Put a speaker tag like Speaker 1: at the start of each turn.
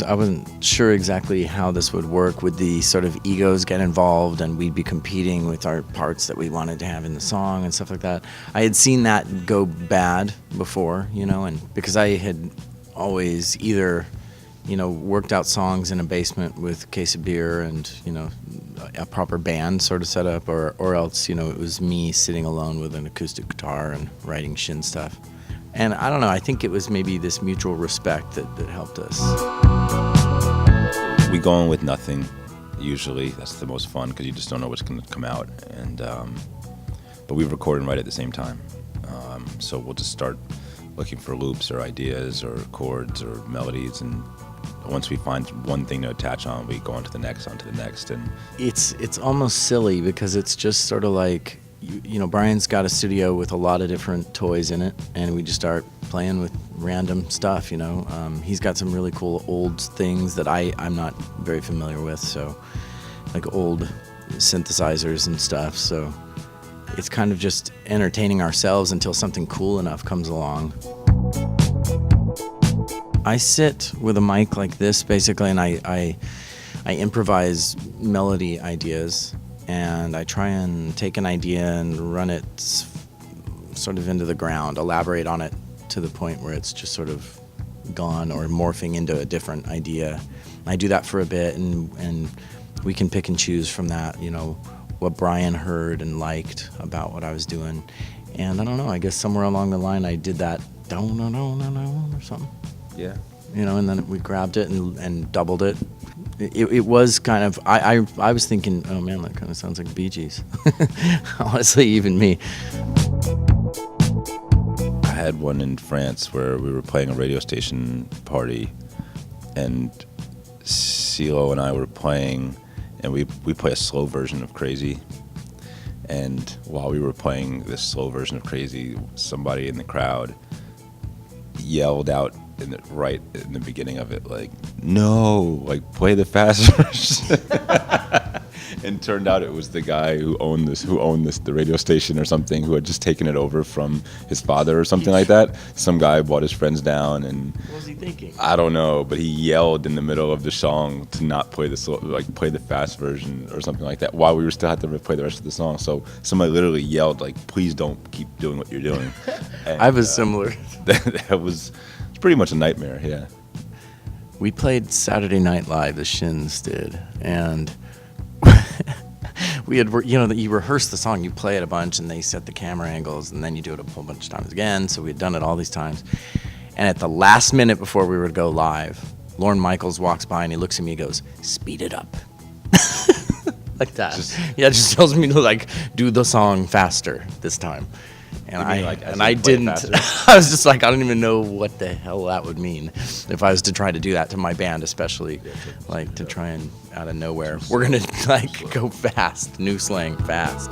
Speaker 1: I wasn't sure exactly how this would work. Would the sort of egos get involved and we'd be competing with our parts that we wanted to have in the song and stuff like that? I had seen that go bad before, and because I had always either, worked out songs in a basement with a case of beer and, a proper band sort of setup, or else, it was me sitting alone with an acoustic guitar and writing shin stuff. And I don't know, I think it was maybe this mutual respect that helped us.
Speaker 2: We go in with nothing, usually. That's the most fun because you just don't know what's going to come out. And but we record and write at the same time. So we'll just start looking for loops or ideas or chords or melodies, and once we find one thing to attach on, we go on to the next, and
Speaker 1: it's almost silly because it's just sort of like, Brian's got a studio with a lot of different toys in it, and we just start playing with random stuff, He's got some really cool old things that I'm not very familiar with, so like old synthesizers and stuff, so it's kind of just entertaining ourselves until something cool enough comes along. I sit with a mic like this, basically, and I improvise melody ideas, and I try and take an idea and run it sort of into the ground, elaborate on it to the point where it's just sort of gone or morphing into a different idea. I do that for a bit, and we can pick and choose from that, what Brian heard and liked about what I was doing. And I don't know, I guess somewhere along the line I did that or something.
Speaker 2: Yeah.
Speaker 1: And then we grabbed it and doubled it. It was kind of, I was thinking, oh man, that kind of sounds like Bee Gees. Honestly, even me.
Speaker 2: I had one in France where we were playing a radio station party, and CeeLo and I were playing, and we play a slow version of Crazy. And while we were playing this slow version of Crazy, somebody in the crowd yelled out right in the beginning of it, like, no, like, play the fast version. And turned out it was the guy who owned the radio station or something, who had just taken it over from his father or something like that. Some guy brought his friends down, and
Speaker 1: what was he thinking?
Speaker 2: I don't know, but he yelled in the middle of the song to not play the slow, like play the fast version or something like that, while we were still had to play the rest of the song. So somebody literally yelled, like, please don't keep doing what you're doing. And,
Speaker 1: I was similar.
Speaker 2: That was pretty much a nightmare. Yeah.
Speaker 1: We played Saturday Night Live, the Shins did, and we had, you rehearse the song, you play it a bunch, and they set the camera angles, and then you do it a whole bunch of times again. So we had done it all these times, and at the last minute before we were to go live, Lorne Michaels walks by and he looks at me and goes, "Speed it up." Like that. Just tells me to, like, do the song faster this time. And I didn't. I was just like, I don't even know what the hell that would mean if I was to try to do that to my band, especially, like, to try and out of nowhere, we're gonna, like, go fast, new slang, fast.